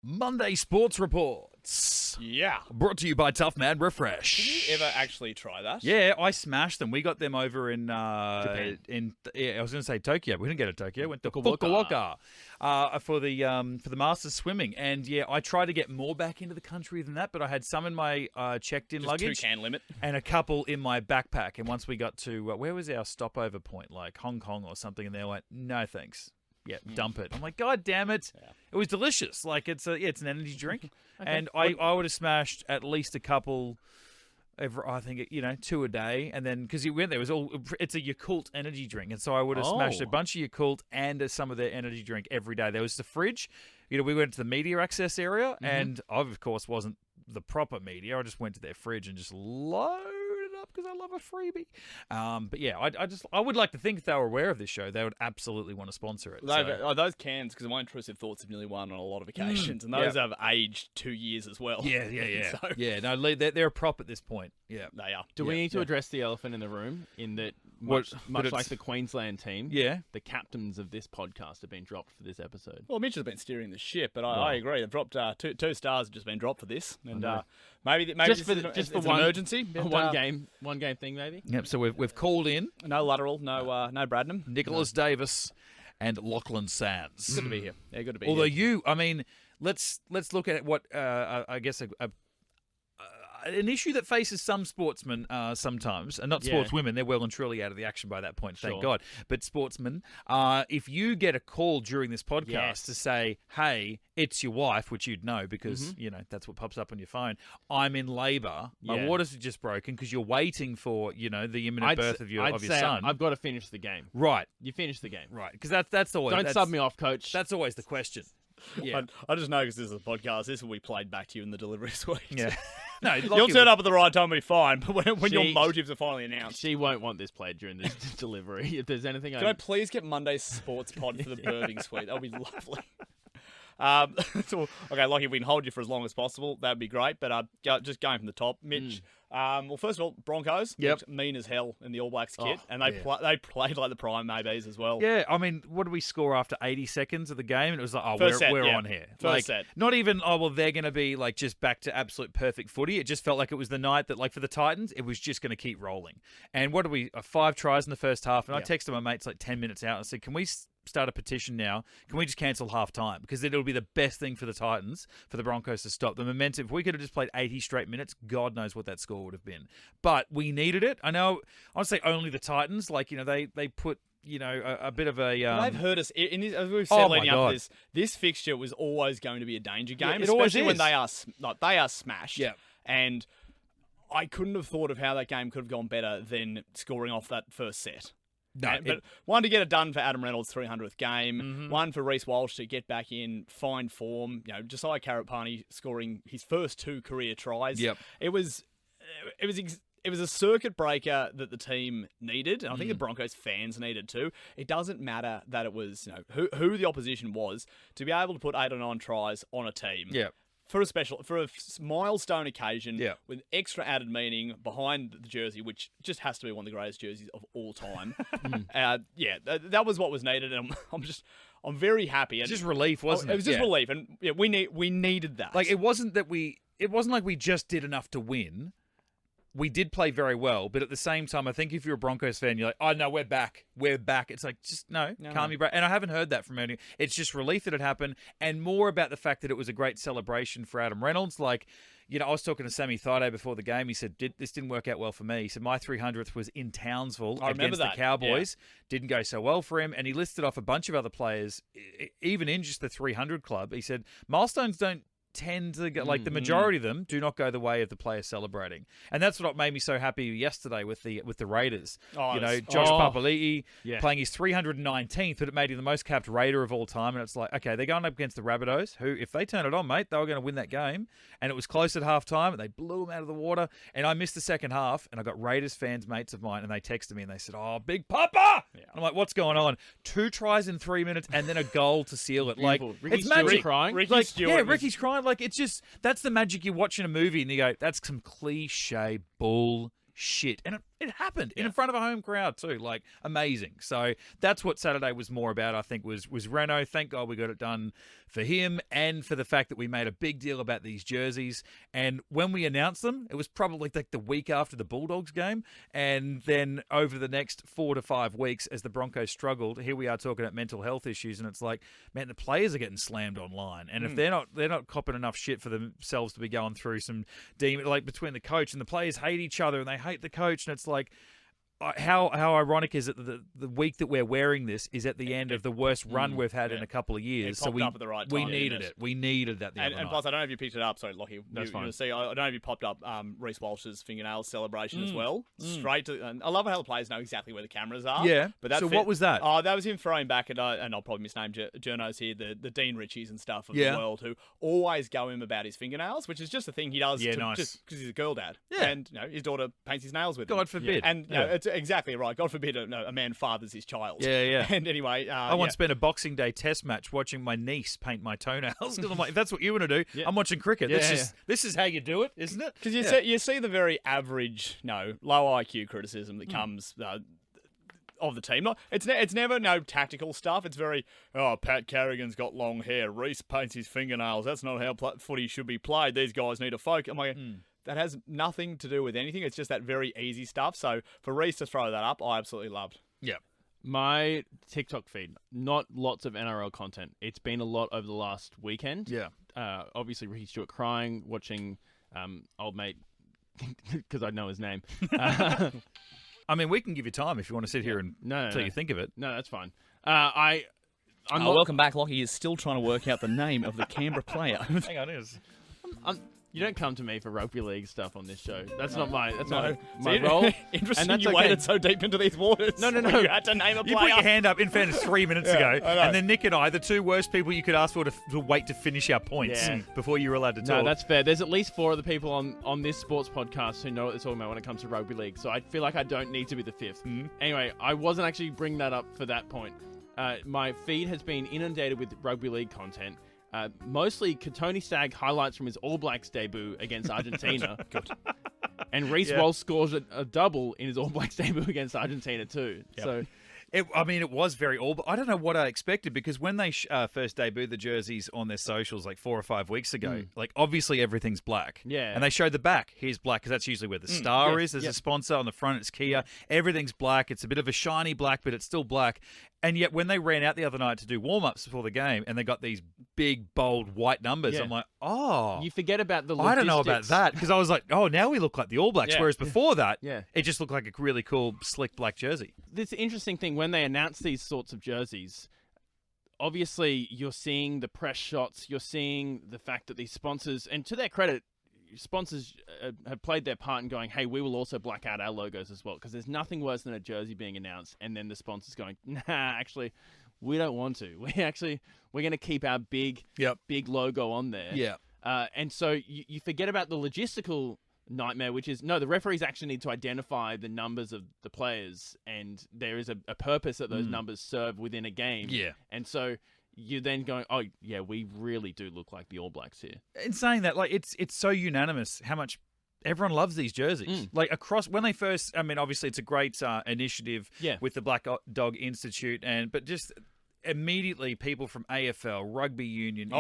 Monday Sports Reports. Yeah. Brought to you by Tough Man Refresh. Did you ever actually try that? Yeah, I smashed them. We got them over in Japan. I was going to say Tokyo. We didn't go to Tokyo. We went to Fukuoka. Fukuoka for the Masters swimming. And yeah, I tried to get more back into the country than that, but I had some in my checked-in Just luggage. 2-can limit. And a couple in my backpack. And once we got to, where was our stopover point? Like Hong Kong or something. And they went, no thanks. Yeah, dump it. I'm like, God damn it. Yeah. It was delicious. Like, it's an energy drink. Okay. And I would have smashed at least a couple, I think, 2 a day. And then, because you went there, it's a Yakult energy drink. And so I would have smashed a bunch of Yakult and some of their energy drink every day. There was the fridge. We went to the media access area. Mm-hmm. And I, of course, wasn't the proper media. I just went to their fridge and just loaded up because I love a freebie. But yeah, I would like to think if they were aware of this show, they would absolutely want to sponsor it. Those cans, because my intrusive thoughts have nearly won on a lot of occasions, and those have aged 2 years as well. Yeah. So, yeah, no, they're a prop at this point. Yeah, they are. Do we need to address the elephant in the room in that much like the Queensland team, the captains of this podcast have been dropped for this episode? Well, Mitch has been steering the ship, but I agree. They've dropped two stars have just been dropped for this, and maybe just for an one emergency, one game thing maybe. Yep. So we've called in no Lutterell, no Bradnam, Nicholas Davis, and Lachlan Sands. Good to be here. Yeah, good to be Although here. let's look at what I guess an issue that faces some sportsmen sometimes, and not sportswomen, they're well and truly out of the action by that point, thank God. But sportsmen, if you get a call during this podcast to say, hey, it's your wife, which you'd know because, that's what pops up on your phone, I'm in labour, my waters are just broken because you're waiting for, the imminent birth of your son. I've got to finish the game. Right. You finish the game. Right, because that's always... Don't sub me off, coach. That's always the question. Yeah. I just know because this is a podcast. This will be played back to you in the delivery suite. Yeah. No, you'll turn up at the right time and be fine. But when your motives are finally announced, she won't want this played during the delivery. If there's anything, can I please get Monday's sports pod for the birthing suite? That would be lovely. Okay, Lockie, if we can hold you for as long as possible, that would be great. But just going from the top, Mitch. Well, first of all, Broncos looked mean as hell in the All Blacks kit, and they played like the prime maybes as well. Yeah, I mean, what did we score after 80 seconds of the game? And it was like, we're on here. First set. Not even, they're going to be like just back to absolute perfect footy. It just felt like it was the night that, like, for the Titans, it was just going to keep rolling. And what did we, 5 tries in the first half, and I texted my mates like 10 minutes out and said, can we start a petition now? Can we just cancel half time? Because it'll be the best thing for the Titans, for the Broncos to stop the momentum. If we could have just played 80 straight minutes, God knows what that score would have been. But we needed it. I know, I would say only the Titans, like, they put, a bit of a... They've hurt us. As we've said leading up to this fixture was always going to be a danger game, especially when they are smashed. Yeah. And I couldn't have thought of how that game could have gone better than scoring off that first set. No, but one to get it done for Adam Reynolds' 300th game, one for Reece Walsh to get back in fine form. Josiah Karapani scoring his first 2 career tries. Yep. It was a circuit breaker that the team needed, and I think the Broncos fans needed too. It doesn't matter that it was who the opposition was, to be able to put 8 or 9 tries on a team. Yeah. For a milestone occasion with extra added meaning behind the jersey, which just has to be one of the greatest jerseys of all time. That was what was needed, and I'm very happy. It's just relief, wasn't it? It was just relief, and we needed that. Like, it wasn't like we just did enough to win. We did play very well, but at the same time, I think if you're a Broncos fan, you're like, oh, no, we're back. We're back. It's like, just, calm your brain. And I haven't heard that from anyone. It's just relief that it happened, and more about the fact that it was a great celebration for Adam Reynolds. Like, I was talking to Sammy Thaiday before the game. He said, this didn't work out well for me. He said, my 300th was in Townsville against the Cowboys. Yeah. Didn't go so well for him. And he listed off a bunch of other players, even in just the 300 club. He said, milestones don't tend to go, like, the majority of them do not go the way of the player celebrating, and that's what made me so happy yesterday with the Raiders. Josh Papali'i playing his 319th, but it made him the most capped Raider of all time. And it's like, okay, they're going up against the Rabbitohs, who, if they turn it on, mate, they were going to win that game. And it was close at halftime, and they blew them out of the water. And I missed the second half, and I got Raiders fans, mates of mine, and they texted me and they said, "Oh, Big Papa!" Yeah. I'm like, "What's going on?" 2 tries in 3 minutes, and then a goal to seal it. Like, it's magic. Ricky's crying. Like, it's just, that's the magic you watch in a movie, and you go, that's some cliche bullshit. And It happened in front of a home crowd too. Like, amazing. So that's what Saturday was more about, I think, was Renault. Thank God we got it done for him and for the fact that we made a big deal about these jerseys. And when we announced them, it was probably like the week after the Bulldogs game. And then over the next 4 to 5 weeks, as the Broncos struggled, here we are talking about mental health issues. And it's like, man, the players are getting slammed online. And if they're not copping enough shit for themselves to be going through some demon, like between the coach and the players hate each other and they hate the coach. And it's like, how ironic is it that the week that we're wearing this is at the end of the worst run we've had in a couple of years? It popped up at the right time. We needed it. We needed that the other night. And plus, I don't know if you picked it up. Sorry, Lockie. That's fine. See, I don't know if you popped up Reece Walsh's fingernail celebration as well. Straight to. And I love how the players know exactly where the cameras are. Yeah. But that's what was that? Oh, that was him throwing back at, and I'll probably misname journos here, the Dean Richies and stuff of the world who always go him about his fingernails, which is just a thing he does just because he's a girl dad. Yeah. And his daughter paints his nails with him. God forbid. And it's exactly right. God forbid a man fathers his child. Yeah. And anyway, I once spent a Boxing Day test match watching my niece paint my toenails because I'm like, if that's what you want to do, I'm watching cricket. This is how you do it, isn't it? Because you see the very average, low IQ criticism that comes of the team. It's never tactical stuff. It's very, Pat Carrigan's got long hair. Reece paints his fingernails. That's not how footy should be played. These guys need to focus. I'm like, that has nothing to do with anything. It's just that very easy stuff. So for Reece to throw that up, I absolutely loved. Yeah. My TikTok feed, not lots of NRL content. It's been a lot over the last weekend. Yeah. Obviously, Ricky Stewart crying, watching old mate, because I know his name. I mean, we can give you time if you want to sit here and until you think of it. No, that's fine. Welcome back. Lockie is still trying to work out the name of the Canberra player. Hang on, it is. You don't come to me for rugby league stuff on this show. That's not my role. Interesting, and you waded so deep into these waters. No. You had to name a player. You put your hand up in fairness 3 minutes ago, and then Nick and I, the two worst people you could ask for to wait to finish our points before you were allowed to talk. No, that's fair. There's at least 4 other people on this sports podcast who know what they're talking about when it comes to rugby league, so I feel like I don't need to be the 5th. Anyway, I wasn't actually bringing that up for that point. My feed has been inundated with rugby league content. Mostly Katoni Stagg highlights from his All Blacks debut against Argentina. Good. And Reece Walsh scores a double in his All Blacks debut against Argentina too. Yep. So, it was very all. I don't know what I expected because when they first debuted the jerseys on their socials like 4 or 5 weeks ago, like obviously everything's black. Yeah. And they showed the back. Here's black because that's usually where the star is. There's a sponsor on the front. It's Kia. Everything's black. It's a bit of a shiny black, but it's still black. And yet when they ran out the other night to do warm-ups before the game and they got these big, bold, white numbers, I'm like, you forget about the logistics. I don't know about that because I was like, now we look like the All Blacks, whereas before that, it just looked like a really cool, slick black jersey. This interesting thing, when they announced these sorts of jerseys, obviously you're seeing the press shots, you're seeing the fact that these sponsors, and to their credit, sponsors have played their part in going, hey, we will also black out our logos as well, because there's nothing worse than a jersey being announced and then the sponsors going, nah, actually, we don't want to. We're going to keep our big logo on there. Yeah. And so you forget about the logistical nightmare, which is, the referees actually need to identify the numbers of the players, and there is a purpose that those numbers serve within a game. Yeah. And so you're then going, oh, yeah, we really do look like the All Blacks here. In saying that, like, it's so unanimous how much everyone loves these jerseys. Like, across, when they first, I mean, obviously it's a great initiative with the Black Dog Institute, but just immediately people from AFL, rugby union,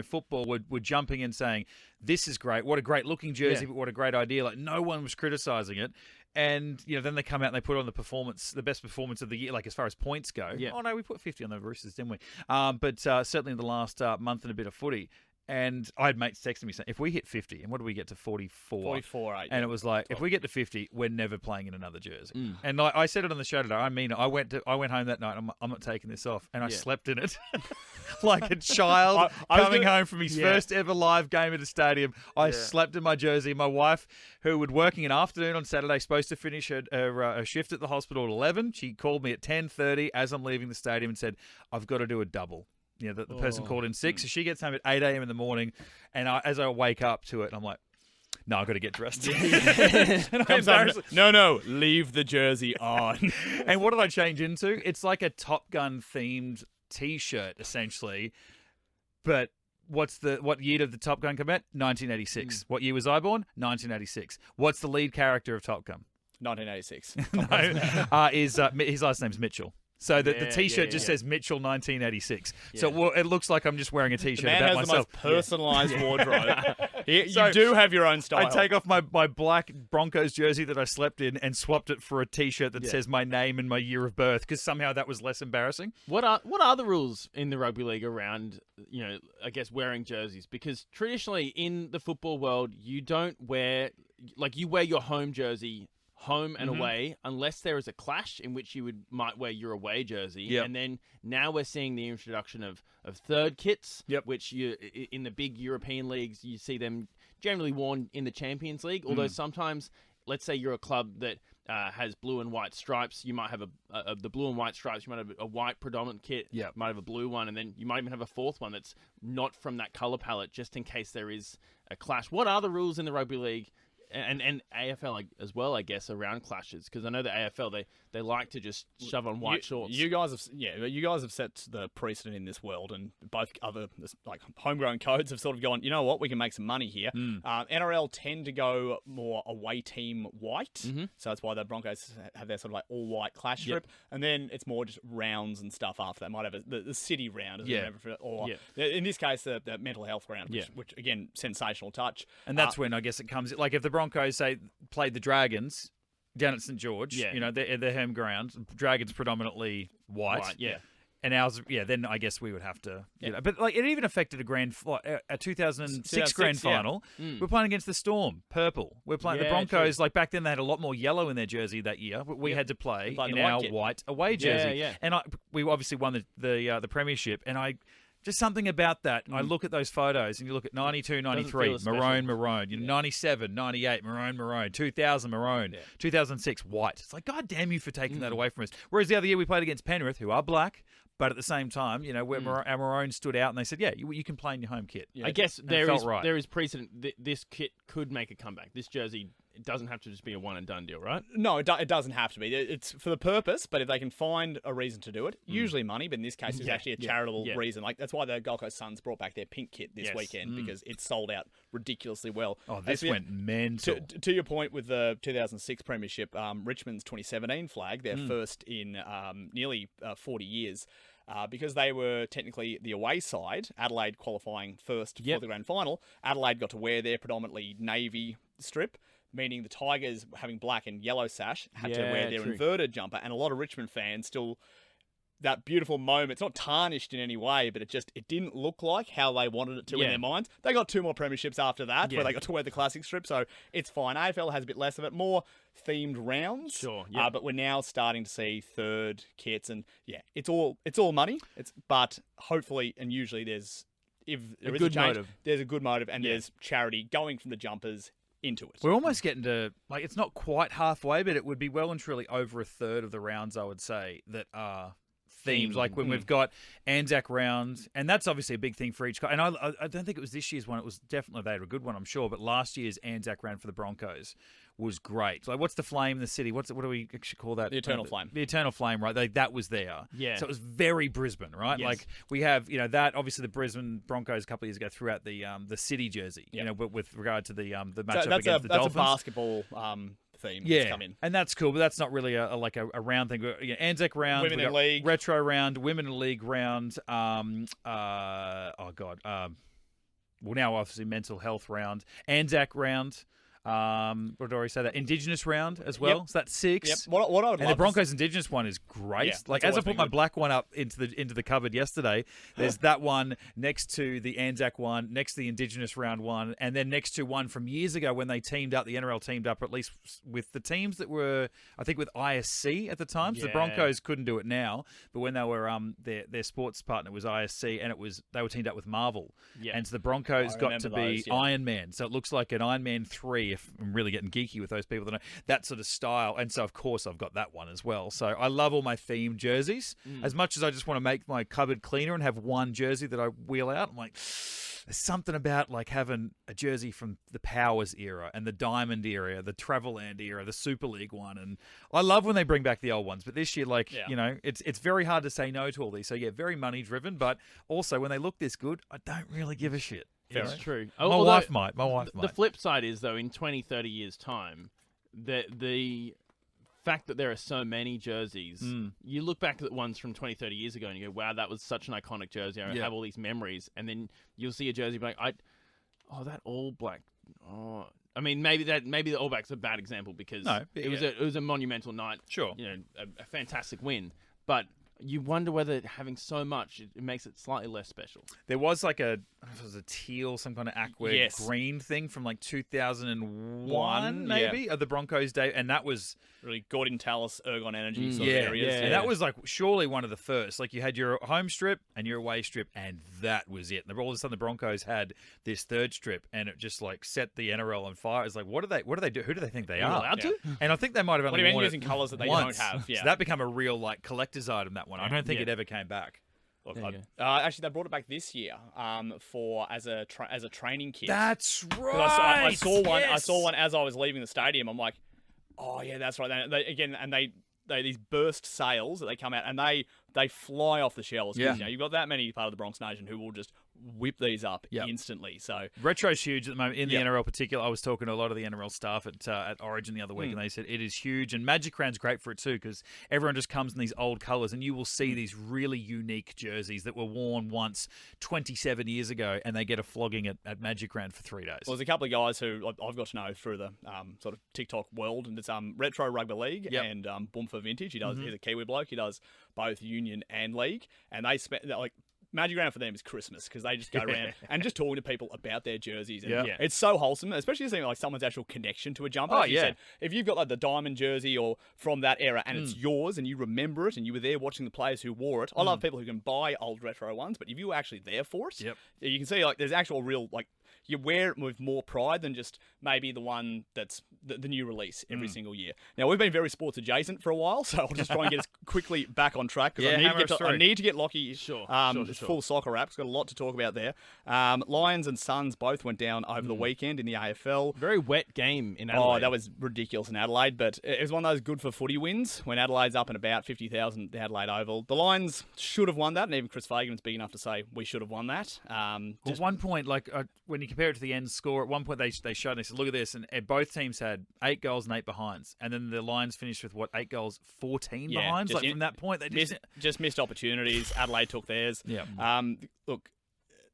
football were jumping in saying, this is great. What a great looking jersey, but what a great idea. Like, no one was criticizing it. And, then they come out and they put on the best performance of the year, like as far as points go. Yeah. Oh, no, we put 50 on the Roosters, didn't we? But certainly in the last month and a bit of footy. And I had mates texting me saying, if we hit 50, and what do we get to 44? 44, and it was like, if we get to 50, we're never playing in another jersey. And I said it on the show today. I mean, I went home that night. I'm not taking this off, and I slept in it like a child coming home from his first ever live game at a stadium. I slept in my jersey. My wife, who was working an afternoon on Saturday, supposed to finish her shift at the hospital at 11. She called me at 10:30 as I'm leaving the stadium and said, "I've got to do a double." The person called in sick, so she gets home at 8 a.m. in the morning, and as I wake up to it, I'm like, no, I've got to get dressed. No, leave the jersey on. And what did I change into? It's like a Top Gun themed T-shirt, essentially. But what year did the Top Gun come out? 1986. What year was I born? 1986. What's the lead character of Top Gun? 1986. His last name's Mitchell. So the T-shirt just says Mitchell 1986. Yeah. So it looks like I'm just wearing a T-shirt about myself. The most personalised wardrobe. You do have your own style. I take off my black Broncos jersey that I slept in and swapped it for a T-shirt that says my name and my year of birth because somehow that was less embarrassing. What are the rules in the rugby league around, I guess, wearing jerseys? Because traditionally in the football world, you don't wear, you wear your home jersey home and away, unless there is a clash in which you might wear your away jersey. Yep. And then now we're seeing the introduction of third kits, which in the big European leagues, you see them generally worn in the Champions League. Although sometimes, let's say you're a club that has blue and white stripes, you might have the blue and white stripes, you might have a white predominant kit, you might have a blue one, and then you might even have a fourth one that's not from that colour palette, just in case there is a clash. What are the rules in the rugby league? And AFL as well, I guess, around clashes, because I know the AFL they like to just shove on white shorts. You guys have set the precedent in this world, and both other homegrown codes have sort of gone, you know what, we can make some money here. NRL tend to go more away team white, so that's why the Broncos have their sort of all white clash strip, and then it's more just rounds and stuff after that. Might have the city round, or in this case the mental health round, which again, sensational touch. And that's when I guess it comes if the Broncos say played the Dragons down at St George, their home ground, Dragons predominantly white, and ours, then I guess we would have to, but it even affected a 2006 grand final. We're playing against the Storm, purple. We're playing the Broncos. True. Back then, they had a lot more yellow in their jersey that year. But we had to play in our white away jersey, and we obviously won the premiership, and just something about that. I look at those photos and you look at 92, 93, maroon, 97, 98, maroon, 2000, maroon, 2006, white. It's God damn you for taking that away from us. Whereas the other year we played against Penrith, who are black, but at the same time, our maroon stood out and they said, you can play in your home kit. I guess there is precedent. This kit could make a comeback. This jersey, it doesn't have to just be a one and done deal, right? No, it doesn't have to be. It's for the purpose, but if they can find a reason to do it, usually money, but in this case, it's actually a charitable reason. That's why the Gold Coast Suns brought back their pink kit this weekend, because it sold out ridiculously well. Oh, this went mental. To your point with the 2006 Premiership, Richmond's 2017 flag, their first in nearly 40 years. Because they were technically the away side, Adelaide qualifying first for the grand final, Adelaide got to wear their predominantly navy strip, meaning the Tigers, having black and yellow sash, had to wear their inverted jumper, and a lot of Richmond fans still, that beautiful moment, it's not tarnished in any way, but it didn't look like how they wanted it to in their minds. They got 2 more premierships after that, where they got to wear the classic strip, so it's fine. AFL has a bit less of it, more themed rounds. Sure. But we're now starting to see third kits, and it's all money. But hopefully, and usually there's a good motive. There's a good motive, and there's charity going from the jumpers into it. We're almost getting to it's not quite halfway, but it would be well and truly over a third of the rounds, I would say, that are themes. When we've got Anzac round, and that's obviously a big thing for each. And I don't think it was this year's one. It was definitely, they had a good one, I'm sure. But last year's Anzac round for the Broncos was great. What's the flame in the city? What do we actually call that? The Eternal Flame. The Eternal Flame, right? That was there. Yeah. So it was very Brisbane, right? Yes. We have, that obviously the Brisbane Broncos a couple of years ago threw out the city jersey, with regard to the matchup against the Dolphins. That's a basketball theme that's come in. And that's cool, but that's not really a round thing. Anzac round, Women in League, retro round, Women in League round. Well, now obviously mental health round, Anzac round. What did I already say that? Indigenous round as well. So that's 6. Yep. What I would and love the Broncos Indigenous one is great. As I put my black one up into the cupboard yesterday, there's that one next to the Anzac one, next to the Indigenous round one, and then next to one from years ago when they teamed up. The NRL teamed up at least with the teams that were, I think, with ISC at the time. So the Broncos couldn't do it now, but when they were their sports partner was ISC, and they were teamed up with Marvel. Yeah. And so the Broncos got to be Iron Man. So it looks like an Iron Man 3. If I'm really getting geeky with those people that know that sort of style, and so of course I've got that one as well. So I love all my themed jerseys. As much as I just want to make my cupboard cleaner and have one jersey that I wheel out, I'm like, there's something about having a jersey from the Powers era and the Diamond era, the Travelland era, the Super League one, and I love when they bring back the old ones. But this year, it's very hard to say no to all these. So very money driven, but also when they look this good, I don't really give a shit. It's true. My wife might. The flip side is, though, in 20, 30 years' time, the fact that there are so many jerseys, you look back at ones from 20, 30 years ago and you go, wow, that was such an iconic jersey. I have all these memories. And then you'll see a jersey like, that all black. Oh, I mean, maybe the All Blacks are a bad example because it was a monumental night. Sure. A fantastic win. But you wonder whether having so much, it makes it slightly less special. There was like I don't know if it was a teal, some kind of aqua green thing from like 2001, maybe, of the Broncos day. And that was really Gordon Tallis, Ergon Energy sort of areas. Yeah. And that was like surely one of the first. Like you had your home strip and your away strip, and that was it. And all of a sudden the Broncos had this third strip, and it just like set the NRL on fire. It's like, what do they do? Who do they think they are? Allowed to? And I think they might have only worn using colours that they don't have. Yeah. So that became a real like collector's item, that one. I don't think it ever came back. Look, actually, they brought it back this year for as a training kit. That's right. I saw one as I was leaving the stadium. I'm like, oh yeah, that's right. They these burst sales that they come out and they fly off the shelves. Yeah. You've got that many part of the Bronx Nation who will just whip these up instantly. So retro's huge at the moment in the NRL particular. I was talking to a lot of the NRL staff at Origin the other week, and they said it is huge. And Magic Round's great for it too, because everyone just comes in these old colours, and you will see these really unique jerseys that were worn once 27 years ago, and they get a flogging at Magic Round for 3 days. Well, there's a couple of guys who I've got to know through the sort of TikTok world, and it's Retro Rugby League and Boomfer Vintage. He's a Kiwi bloke. He does both Union and League, and they spend Magic Round for them is Christmas because they just go around and just talking to people about their jerseys. And it's so wholesome, especially seeing like someone's actual connection to a jumper. Oh, like you said, if you've got like the diamond jersey or from that era and it's yours and you remember it and you were there watching the players who wore it. I love people who can buy old retro ones, but if you were actually there for it, you can see like there's actual real like you wear it with more pride than just maybe the one that's the new release every single year. Now, we've been very sports adjacent for a while, so I'll just try and get us quickly back on track because I need to get Lockie full soccer wrap. It's got a lot to talk about there. Lions and Suns both went down over the weekend in the AFL. Very wet game in Adelaide. Oh, that was ridiculous in Adelaide, but it was one of those good for footy wins when Adelaide's up and about 50,000 at the Adelaide Oval. The Lions should have won that, and even Chris Fagan's big enough to say we should have won that. At one point, like when you compare it to the end score, at one point they showed and they said, look at this, and both teams had 8 goals and 8 behinds, and then the Lions finished with 8 goals, 14 behinds. Like from that point, they just missed opportunities. Adelaide took theirs. Yeah. Look,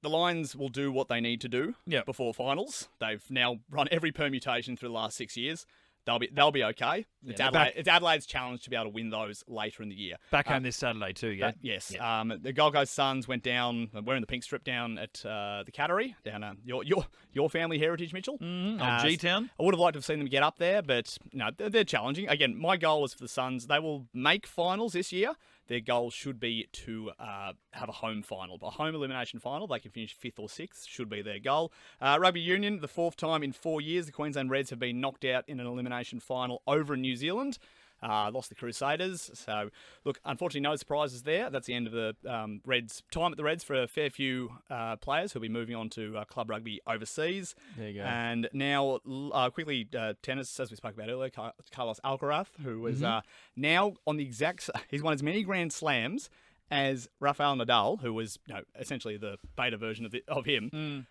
the Lions will do what they need to do before finals. They've now run every permutation through the last 6 years. They'll be okay. It's Adelaide's challenge to be able to win those later in the year. Back home this Saturday too, yeah? Yes. Yeah. The Gold Coast Suns went down, wearing the pink strip down at the Cattery, down your family heritage, Mitchell. G-Town. I would have liked to have seen them get up there, but no, they're challenging. Again, my goal is for the Suns. They will make finals this year. Their goal should be to have a home final. A home elimination final. They can finish 5th or 6th, should be their goal. Rugby Union, the 4th time in 4 years, the Queensland Reds have been knocked out in an elimination final over in New Zealand. Lost the Crusaders. So, look, unfortunately, no surprises there. That's the end of the Reds' time at the Reds for a fair few players who'll be moving on to club rugby overseas. There you go. And now, quickly, tennis, as we spoke about earlier, Carlos Alcaraz, who was now on the exact... He's won as many Grand Slams as Rafael Nadal, who was essentially the beta version of him,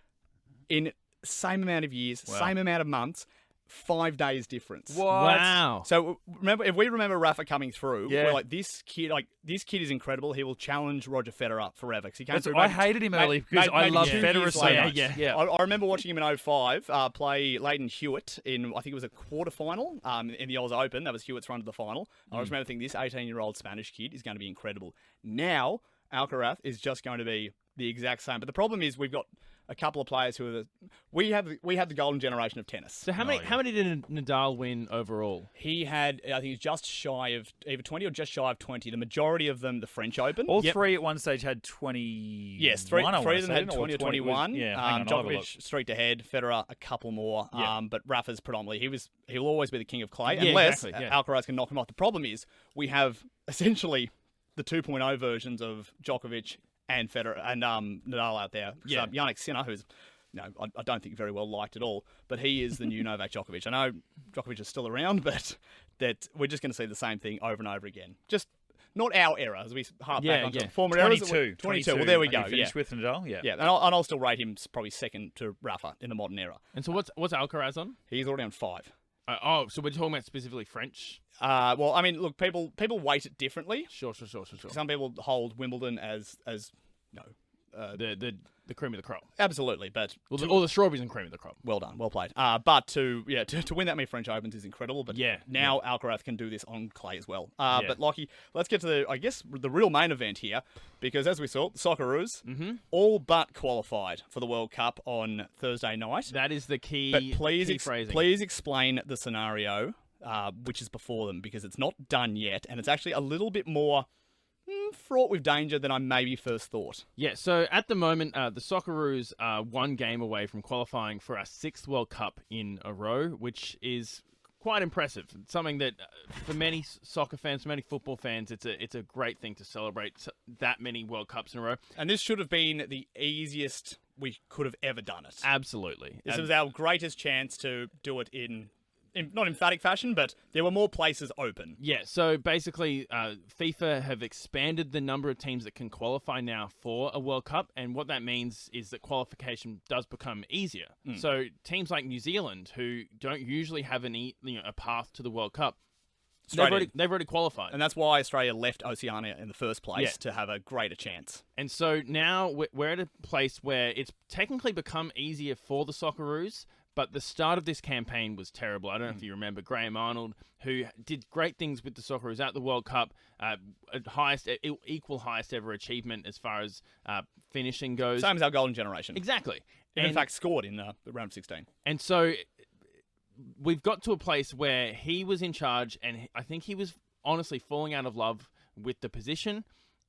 in same amount of years, same amount of months, 5 days difference. What? Wow. So if we remember Rafa coming through, we're like, this kid is incredible. He will challenge Roger Federer forever. He came through. I hated him early because I love Federer so much. Yeah. I remember watching him in 05 play Leighton Hewitt in, I think it was a quarterfinal in the Oz Open. That was Hewitt's run to the final. I just remember thinking this 18-year-old Spanish kid is going to be incredible. Now, Alcaraz is just going to be the exact same. But the problem is we've got a couple of players who are we have the golden generation of tennis. So how many did Nadal win overall? He had, I think, he was just shy of either 20 or just shy of 20. The majority of them, the French Open. All three at one stage had 20. Yes, three of them had 20 or 21. Djokovic streaked ahead. Federer a couple more. But Rafa's predominantly he'll always be the king of clay unless Alcaraz can knock him off. The problem is we have essentially the 2.0 versions of Djokovic and Federer and Nadal out there. So Jannik Sinner, who's I don't think very well liked at all, but he is the new Novak Djokovic. I know Djokovic is still around, but that we're just going to see the same thing over and over again. Just not our era, as we harp back on former eras. 22. Well, there we go. Finished with Nadal, and I'll still rate him probably second to Rafa in the modern era. And so what's Alcaraz on? He's already on 5. So we're talking about specifically French? Well, I mean, look, people weight it differently. Sure. Some people hold Wimbledon as The cream of the crop. Absolutely, but all the strawberries and cream of the crop. Well done, well played. But to win that many French Opens is incredible. But now Alcaraz can do this on clay as well. But Lockie, let's get to the real main event here, because as we saw, the Socceroos all but qualified for the World Cup on Thursday night. That is the key. But please phrasing. Please explain the scenario which is before them, because it's not done yet, and it's actually a little bit more fraught with danger than I maybe first thought. Yeah, so at the moment, the Socceroos are one game away from qualifying for our 6th World Cup in a row, which is quite impressive. It's something that, for many soccer fans, for many football fans, it's a great thing to celebrate that many World Cups in a row. And this should have been the easiest we could have ever done it. Absolutely. This was our greatest chance to do it in not emphatic fashion, but there were more places open. Yeah, so basically, FIFA have expanded the number of teams that can qualify now for a World Cup, and what that means is that qualification does become easier. So teams like New Zealand, who don't usually have a path to the World Cup, they've already qualified. And that's why Australia left Oceania in the first place, to have a greater chance. And so now we're at a place where it's technically become easier for the Socceroos, but the start of this campaign was terrible. I don't know if you remember Graham Arnold, who did great things with the Socceroos at the World Cup, equal highest ever achievement as far as finishing goes. Same as our golden generation. Exactly. And in fact, scored in the round of 16. And so we've got to a place where he was in charge, and I think he was honestly falling out of love with the position.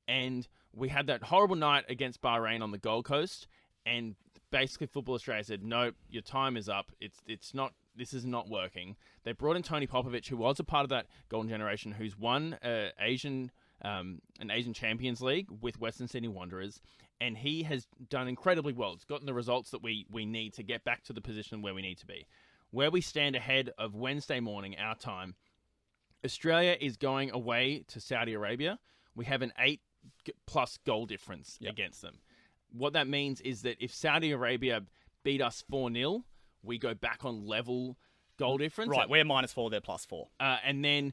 And we had that horrible night against Bahrain on the Gold Coast, and basically Football Australia said, no, your time is up. This is not working. They brought in Tony Popovich, who was a part of that golden generation, who's won an Asian Champions League with Western Sydney Wanderers, and he has done incredibly well. It's gotten the results that we need to get back to the position where we need to be. Where we stand ahead of Wednesday morning, our time, Australia is going away to Saudi Arabia. We have an 8+ goal difference against them. What that means is that if Saudi Arabia beat us 4-0, we go back on level goal difference. Right, we're -4, they're +4. And then,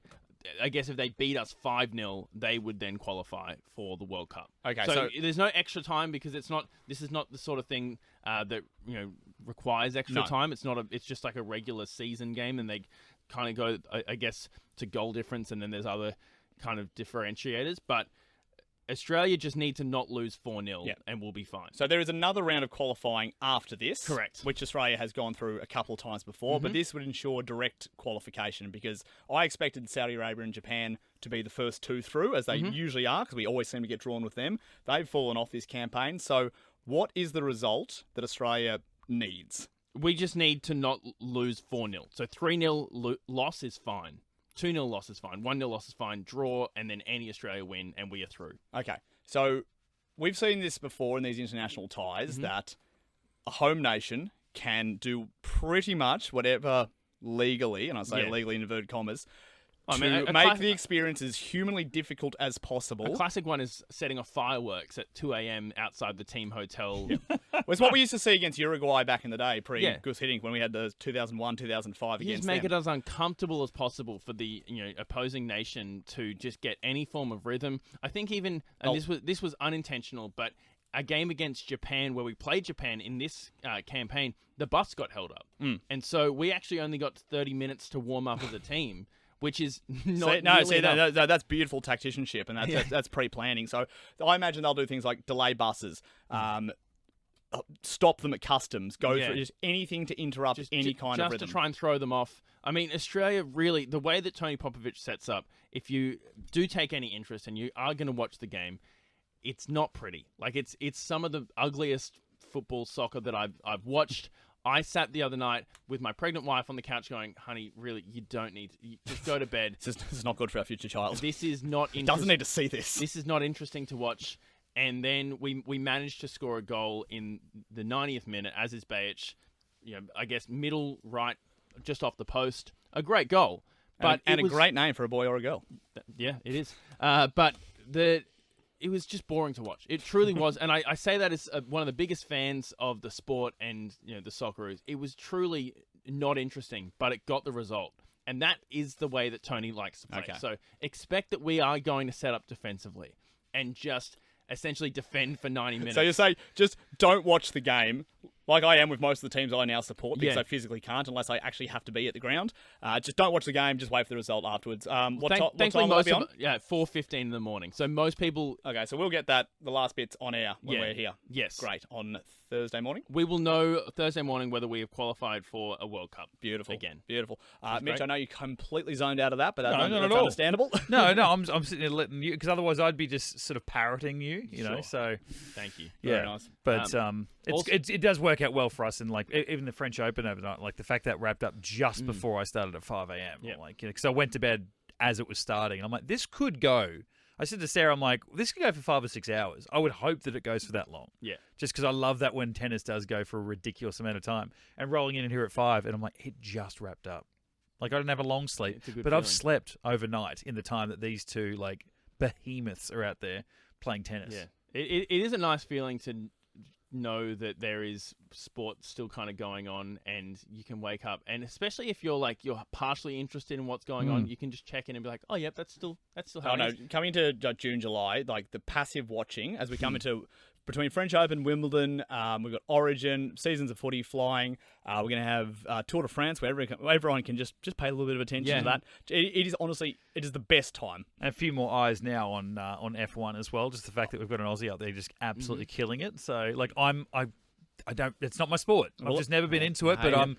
I guess if they beat us 5-0, they would then qualify for the World Cup. Okay, so there's no extra time, because this is not the sort of thing that requires extra time. It's just like a regular season game, and they kind of go, I guess, to goal difference, and then there's other kind of differentiators, but Australia just need to not lose 4-0 and we'll be fine. So there is another round of qualifying after this. Correct. Which Australia has gone through a couple of times before, but this would ensure direct qualification, because I expected Saudi Arabia and Japan to be the first two through, as they usually are, because we always seem to get drawn with them. They've fallen off this campaign. So what is the result that Australia needs? We just need to not lose 4-0. So 3-0 loss is fine. 2-0 loss is fine. 1-0 loss is fine. Draw, and then any Australia win, and we are through. Okay. So we've seen this before in these international ties, that a home nation can do pretty much whatever legally, and I say legally in inverted commas, to make the experience as humanly difficult as possible. A classic one is setting off fireworks at 2 a.m. outside the team hotel. It's what we used to see against Uruguay back in the day, pre-Gus Hiddink, when we had the 2001, 2005 against them. Just make it as uncomfortable as possible for the opposing nation to just get any form of rhythm. I think even, and this was unintentional, but a game against Japan where we played Japan in this campaign, the bus got held up. And so we actually only got 30 minutes to warm up as a team, which is not that's beautiful tacticianship, and that's pre-planning. So I imagine they'll do things like delay buses, stop them at customs, go for just anything to interrupt any kind of rhythm. Just to try and throw them off. I mean, Australia really, the way that Tony Popovich sets up, if you do take any interest and you are going to watch the game, it's not pretty. Like it's some of the ugliest football soccer that I've watched. I sat the other night with my pregnant wife on the couch going, honey, really, you don't need to. Just go to bed. This is not good for our future child. This is not interesting. Doesn't need to see this. This is not interesting to watch. And then we managed to score a goal in the 90th minute, as is Bajic, I guess middle right, just off the post. A great goal. But and a great name for a boy or a girl. Yeah, it is. But it was just boring to watch. It truly was. And I say that as one of the biggest fans of the sport and the Socceroos. It was truly not interesting, but it got the result. And that is the way that Tony likes to play. Okay. So expect that we are going to set up defensively and just essentially defend for 90 minutes. So you say, just don't watch the game, like I am with most of the teams I now support, because Yeah. I physically can't unless I actually have to be at the ground. Just don't watch the game, just wait for the result afterwards. What time will it be on? 4:15 in the morning. So most people... Okay, so we'll get the last bits on air when we're here. Yes. Great. On Thursday morning? We will know Thursday morning whether we have qualified for a World Cup. Beautiful. Again. Beautiful. Mitch, great. I know you completely zoned out of that, but No, not that's at all. understandable. No, I'm sitting there letting you, because otherwise I'd be just sort of parroting you, you know. Sure. So Thank you. yeah, Very nice. But also- it does work out well for us, and like even the French Open overnight, like the fact that wrapped up just before I started at 5 a.m. Yeah. Like, because I went to bed as it was starting, and I'm like, this could go. I said to Sarah, I'm like, this could go for 5 or 6 hours. I would hope that it goes for that long. Yeah. Just because I love that when tennis does go for a ridiculous amount of time. And rolling in here at 5, and I'm like, it just wrapped up. Like, I didn't have a long sleep, It's a good but I've feeling. slept overnight in the time that these two, like, behemoths are out there playing tennis. Yeah. It is a nice feeling to know that there is sport still kind of going on and you can wake up, and especially if you're partially interested in what's going on, you can just check in and be like, oh yep, that's still how Oh it no, is. coming into June, July, like the passive watching as we come into between French Open, Wimbledon, we've got Origin, seasons of footy flying. We're going to have Tour de France where everyone can just pay a little bit of attention to that. It is honestly, it is the best time. And a few more eyes now on F1 as well. Just the fact that we've got an Aussie out there just absolutely killing it. So like I don't. It's not my sport. I've just never been into it, but I'm,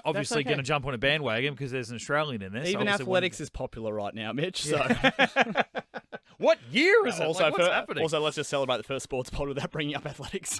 obviously okay. going to jump on a bandwagon because there's an Australian in there. so Even obviously athletics is popular right now, Mitch. So what year is it? also, Like, what's happening? also, let's just celebrate the first sports pod without bringing up athletics.